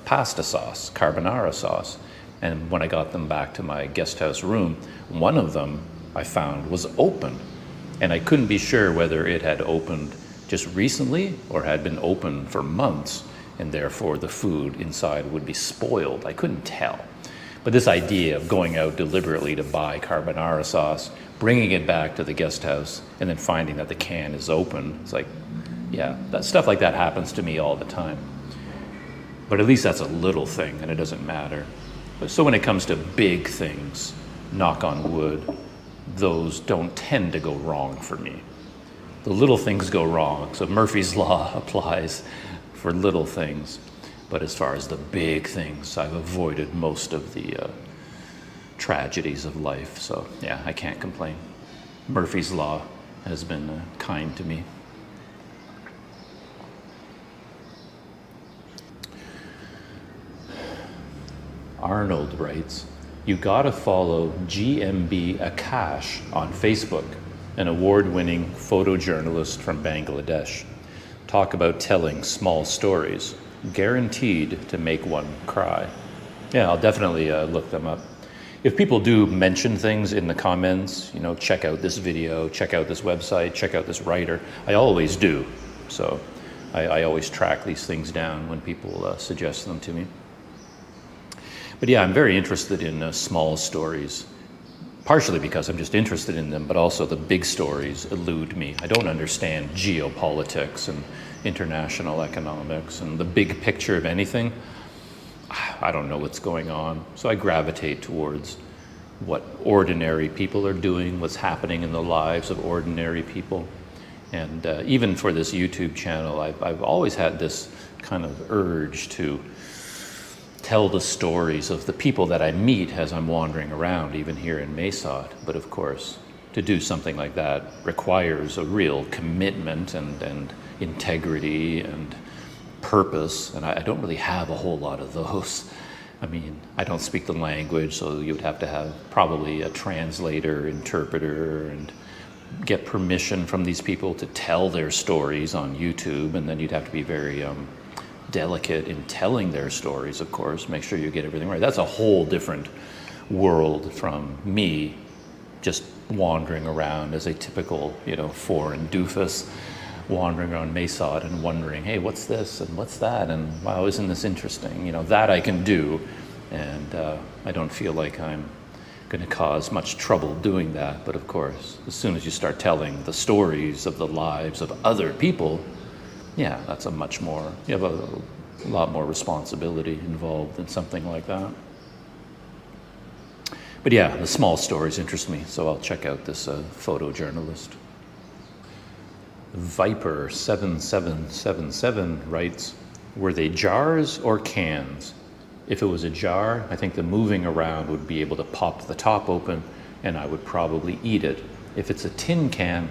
pasta sauce, carbonara sauce, and when I got them back to my guest house room, one of them I found was open, and I couldn't be sure whether it had opened just recently or had been open for months, and therefore the food inside would be spoiled. I couldn't tell. But this idea of going out deliberately to buy carbonara sauce, bringing it back to the guest house, and then finding that the can is open, it's like, yeah, that stuff like that happens to me all the time. But at least that's a little thing, and it doesn't matter. But so when it comes to big things, knock on wood, those don't tend to go wrong for me. The little things go wrong, so Murphy's Law applies for little things. But as far as the big things, I've avoided most of the tragedies of life. So yeah, I can't complain. Murphy's Law has been kind to me. Arnold writes, you gotta follow GMB Akash on Facebook, an award-winning photojournalist from Bangladesh. Talk about telling small stories. Guaranteed to make one cry. Yeah, I'll definitely look them up. If people do mention things in the comments, you know, check out this video, check out this website, check out this writer, I always do. So I always track these things down when people suggest them to me. But yeah, I'm very interested in small stories, partially because I'm just interested in them, but also the big stories elude me. I don't understand geopolitics and international economics and the big picture of anything. I don't know what's going on. So I gravitate towards what ordinary people are doing, what's happening in the lives of ordinary people. And even for this YouTube channel, I've always had this kind of urge to tell the stories of the people that I meet as I'm wandering around, even here in Mae Sot. But of course, to do something like that requires a real commitment and integrity and purpose, and I don't really have a whole lot of those. I mean, I don't speak the language, so you would have to have probably a translator, interpreter, and get permission from these people to tell their stories on YouTube, and then you'd have to be very delicate in telling their stories, of course, make sure you get everything right. That's a whole different world from me just wandering around as a typical, you know, foreign doofus, wandering around Mae Sot and wondering, hey, what's this and what's that, and wow, isn't this interesting? You know, that I can do, and I don't feel like I'm going to cause much trouble doing that. But of course, as soon as you start telling the stories of the lives of other people, yeah, that's a much more, you have a lot more responsibility involved in something like that. But yeah, the small stories interest me, so I'll check out this photojournalist. Viper7777 writes, were they jars or cans? If it was a jar, I think the moving around would be able to pop the top open and I would probably eat it. If it's a tin can,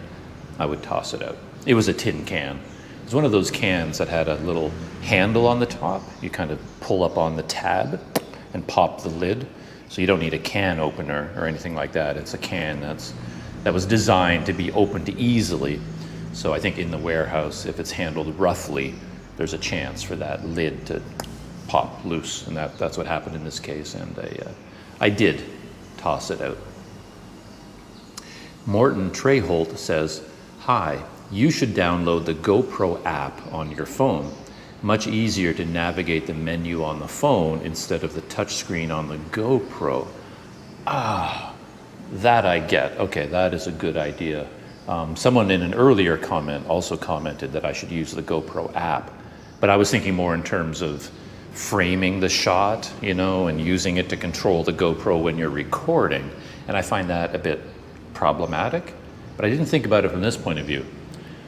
I would toss it out. It was a tin can. It was one of those cans that had a little handle on the top. You kind of pull up on the tab and pop the lid. So you don't need a can opener or anything like that. It's a can that was designed to be opened easily. So I think in the warehouse, if it's handled roughly, there's a chance for that lid to pop loose. And that's what happened in this case. And I did toss it out. Morton Treholt says, hi, you should download the GoPro app on your phone. Much easier to navigate the menu on the phone instead of the touchscreen on the GoPro. Ah, that I get. Okay, that is a good idea. Someone in an earlier comment also commented that I should use the GoPro app, but I was thinking more in terms of framing the shot, you know, and using it to control the GoPro when you're recording. And I find that a bit problematic, but I didn't think about it from this point of view,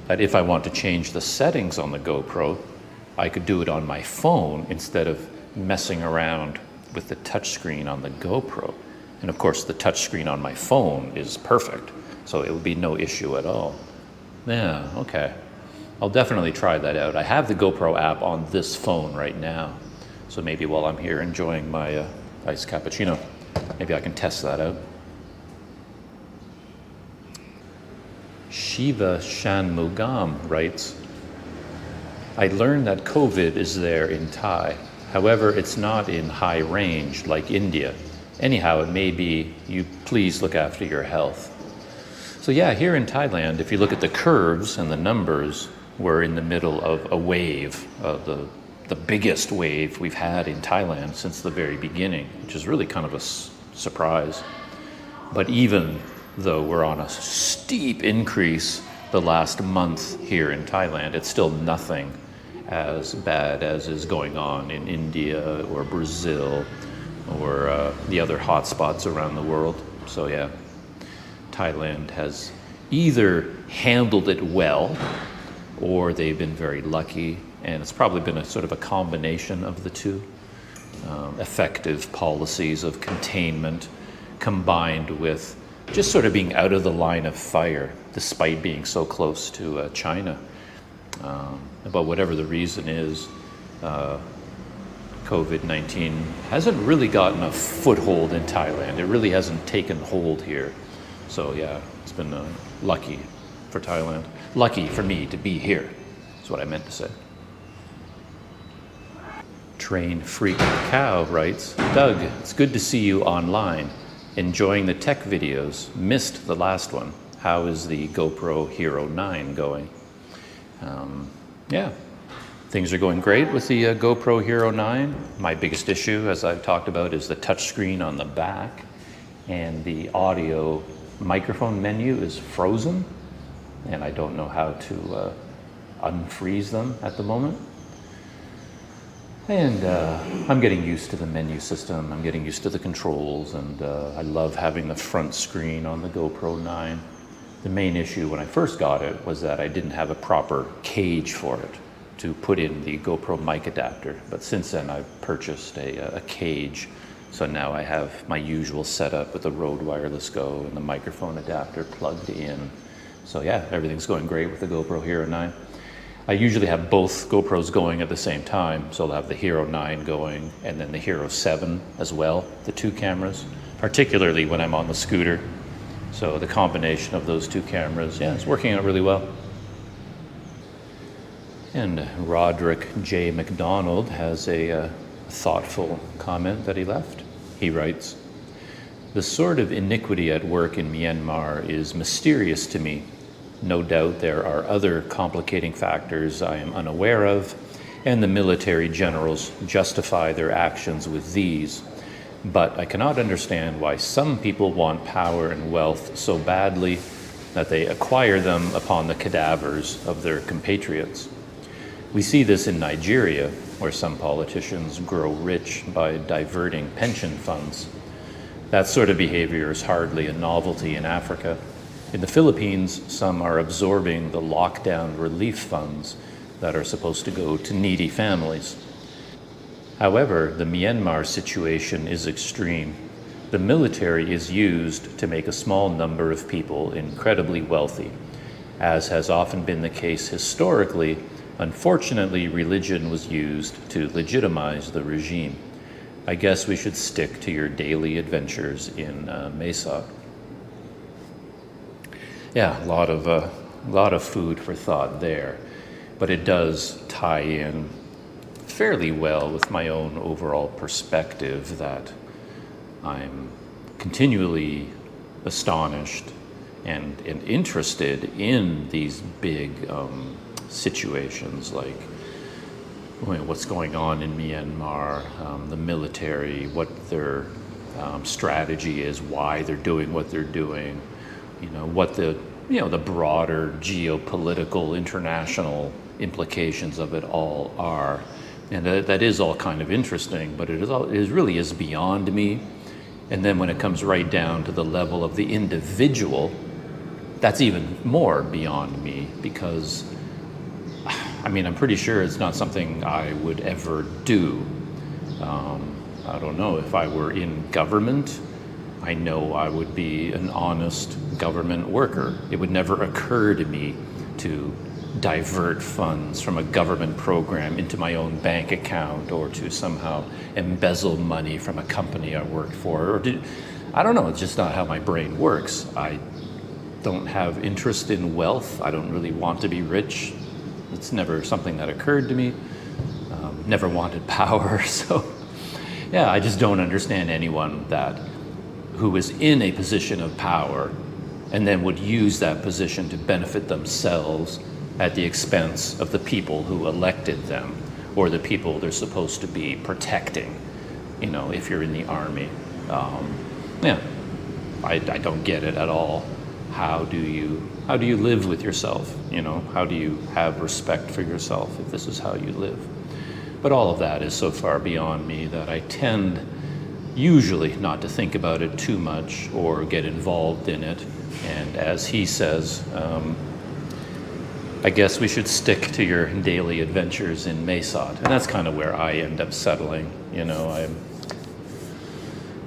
that if I want to change the settings on the GoPro, I could do it on my phone instead of messing around with the touchscreen on the GoPro. And of course, the touchscreen on my phone is perfect. So it would be no issue at all. Yeah, okay. I'll definitely try that out. I have the GoPro app on this phone right now. So maybe while I'm here enjoying my iced cappuccino, maybe I can test that out. Shiva Shanmugam writes, I learned that COVID is there in Thai. However, it's not in high range like India. Anyhow, it may be. You please look after your health. So yeah, here in Thailand, if you look at the curves and the numbers, we're in the middle of a wave, the biggest wave we've had in Thailand since the very beginning, which is really kind of a surprise. But even though we're on a steep increase the last month here in Thailand, it's still nothing as bad as is going on in India or Brazil or the other hotspots around the world. So yeah, Thailand has either handled it well or they've been very lucky, and it's probably been a sort of a combination of the two. Effective policies of containment combined with just sort of being out of the line of fire despite being so close to China. But whatever the reason is, COVID-19 hasn't really gotten a foothold in Thailand. It really hasn't taken hold here. So yeah, it's been lucky for Thailand. Lucky for me to be here, is what I meant to say. Train Freak Cow writes, Doug, it's good to see you online. Enjoying the tech videos. Missed the last one. How is the GoPro Hero 9 going? Yeah, things are going great with the GoPro Hero 9. My biggest issue, as I've talked about, is the touchscreen on the back, and the audio microphone menu is frozen, and I don't know how to unfreeze them at the moment. And I'm getting used to the menu system. I'm getting used to the controls, and I love having the front screen on the GoPro 9. The main issue when I first got it was that I didn't have a proper cage for it to put in the GoPro mic adapter. But since then, I've purchased a cage. So now I have my usual setup with the Rode Wireless Go and the microphone adapter plugged in. So yeah, everything's going great with the GoPro Hero 9. I usually have both GoPros going at the same time. So I'll have the Hero 9 going and then the Hero 7 as well, the two cameras, particularly when I'm on the scooter. So the combination of those two cameras, yeah, it's working out really well. And Roderick J. McDonald has a thoughtful comment that he left. He writes, the sort of iniquity at work in Myanmar is mysterious to me. No doubt there are other complicating factors I am unaware of, and the military generals justify their actions with these. But I cannot understand why some people want power and wealth so badly that they acquire them upon the cadavers of their compatriots. We see this in Nigeria, where some politicians grow rich by diverting pension funds. That sort of behavior is hardly a novelty in Africa. In the Philippines, some are absorbing the lockdown relief funds that are supposed to go to needy families. However, the Myanmar situation is extreme. The military is used to make a small number of people incredibly wealthy. As has often been the case historically, unfortunately, religion was used to legitimize the regime. I guess we should stick to your daily adventures in Mae Sot. Yeah, a lot of food for thought there, but it does tie in fairly well with my own overall perspective that I'm continually astonished and interested in these big situations like what's going on in Myanmar, the military, what their strategy is, why they're doing what they're doing, what the broader geopolitical international implications of it all are. And that is all kind of interesting, but it really is beyond me. And then when it comes right down to the level of the individual, that's even more beyond me, because I'm pretty sure it's not something I would ever do. I don't know, if I were in government, I know I would be an honest government worker. It would never occur to me to divert funds from a government program into my own bank account, or to somehow embezzle money from a company I worked for. I don't know, it's just not how my brain works. I don't have interest in wealth. I don't really want to be rich. It's never something that occurred to me. Never wanted power. So yeah, I just don't understand anyone who is in a position of power and then would use that position to benefit themselves at the expense of the people who elected them, or the people they're supposed to be protecting, if you're in the army. Yeah, I don't get it at all. How do you live with yourself? How do you have respect for yourself if this is how you live? But all of that is so far beyond me that I tend usually not to think about it too much or get involved in it. And as he says, I guess we should stick to your daily adventures in Mae Sot. And that's kind of where I end up settling.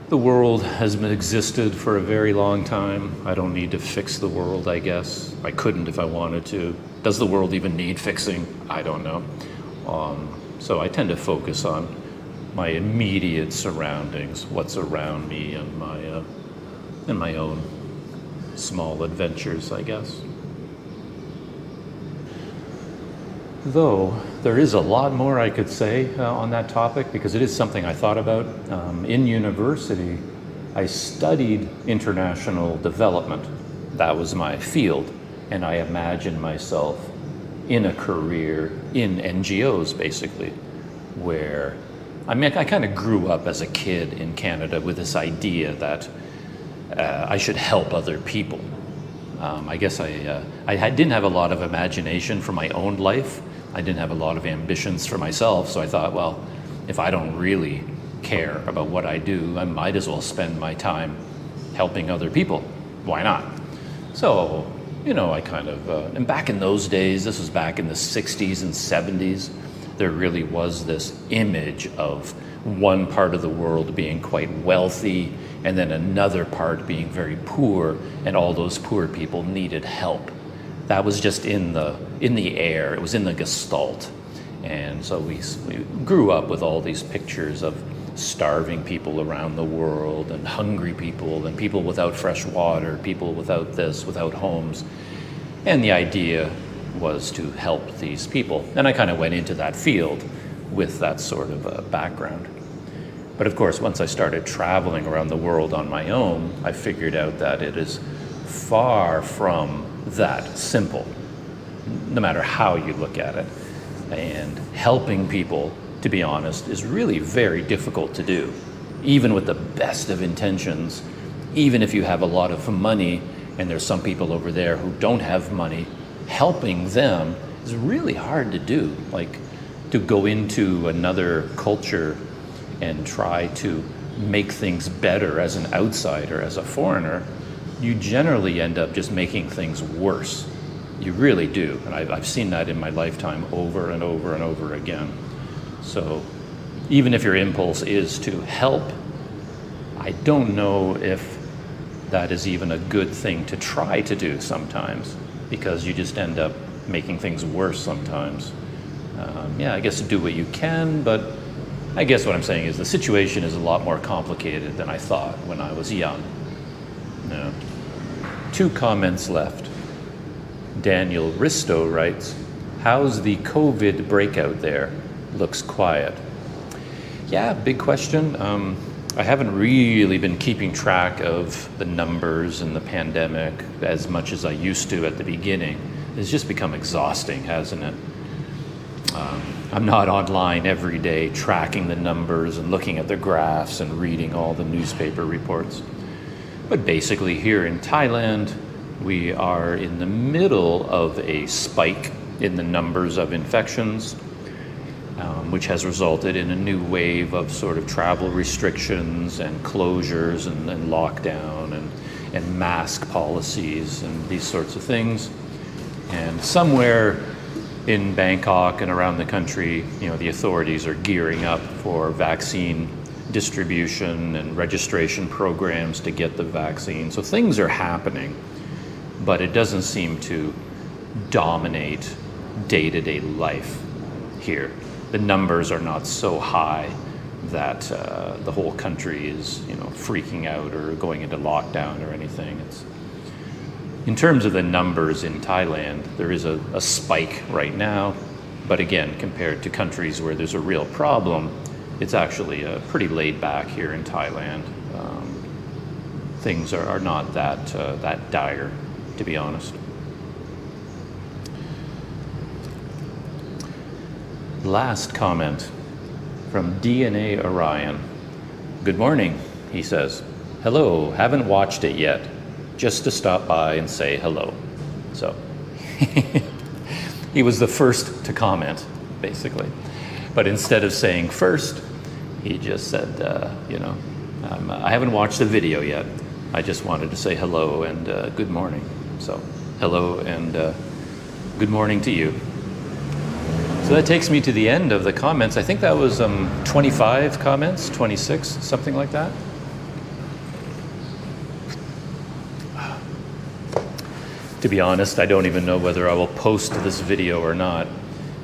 The world has existed for a very long time. I don't need to fix the world, I guess. I couldn't if I wanted to. Does the world even need fixing? I don't know. So I tend to focus on my immediate surroundings, what's around me, and my own small adventures, I guess. Though there is a lot more I could say on that topic, because it is something I thought about. In university, I studied international development. That was my field, and I imagined myself in a career in NGOs, basically, where I kind of grew up as a kid in Canada with this idea that I should help other people. I guess I didn't have a lot of imagination for my own life. I didn't have a lot of ambitions for myself, so I thought, well, if I don't really care about what I do, I might as well spend my time helping other people. Why not? So, I kind of, and back in those days, this was back in the 60s and 70s, there really was this image of one part of the world being quite wealthy and then another part being very poor, and all those poor people needed help. That was just in the air. It was in the gestalt. And so we grew up with all these pictures of starving people around the world, and hungry people, and people without fresh water, people without this, without homes. And the idea was to help these people. And I kind of went into that field with that sort of background. But of course, once I started traveling around the world on my own, I figured out that it is far from that simple, no matter how you look at it. And helping people, to be honest, is really very difficult to do. Even with the best of intentions, even if you have a lot of money and there's some people over there who don't have money, helping them is really hard to do. Like, to go into another culture and try to make things better as an outsider, as a foreigner, you generally end up just making things worse. You really do. And I've seen that in my lifetime over and over and over again. So even if your impulse is to help, I don't know if that is even a good thing to try to do sometimes, because you just end up making things worse sometimes. Yeah, I guess do what you can, but I guess what I'm saying is the situation is a lot more complicated than I thought when I was young. Yeah. 2 comments left. Daniel Risto writes, "How's the COVID breakout there? Looks quiet." Yeah, big question. I haven't really been keeping track of the numbers and the pandemic as much as I used to at the beginning. It's just become exhausting, hasn't it? I'm not online every day tracking the numbers and looking at the graphs and reading all the newspaper reports. But basically here in Thailand, we are in the middle of a spike in the numbers of infections, which has resulted in a new wave of sort of travel restrictions and closures and lockdown and mask policies and these sorts of things. And somewhere in Bangkok and around the country, the authorities are gearing up for vaccine distribution and registration programs to get the vaccine. So things are happening, but it doesn't seem to dominate day-to-day life here. The numbers are not so high that the whole country is, freaking out or going into lockdown or anything. In terms of the numbers in Thailand, there is a spike right now, but again, compared to countries where there's a real problem, it's actually pretty laid back here in Thailand. Things are not that dire, to be honest. Last comment from DNA Orion. Good morning, he says. Hello, haven't watched it yet. Just to stop by and say hello. So he was the first to comment, basically. But instead of saying first, he just said, I haven't watched the video yet. I just wanted to say hello and good morning. So hello and good morning to you. So that takes me to the end of the comments. I think that was 25 comments, 26, something like that. To be honest, I don't even know whether I will post this video or not.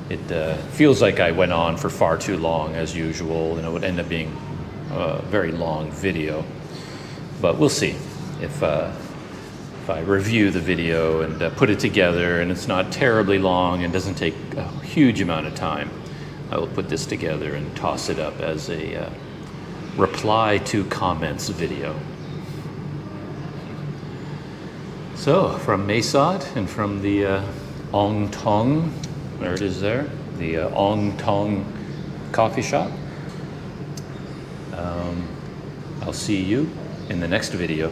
It feels like I went on for far too long, as usual, and it would end up being a very long video. But we'll see if I review the video and put it together and it's not terribly long and doesn't take a huge amount of time. I will put this together and toss it up as a reply to comments video. So, from Mae Sot and from the Aung Tong, there it is there, the Aung Tong coffee shop. I'll see you in the next video.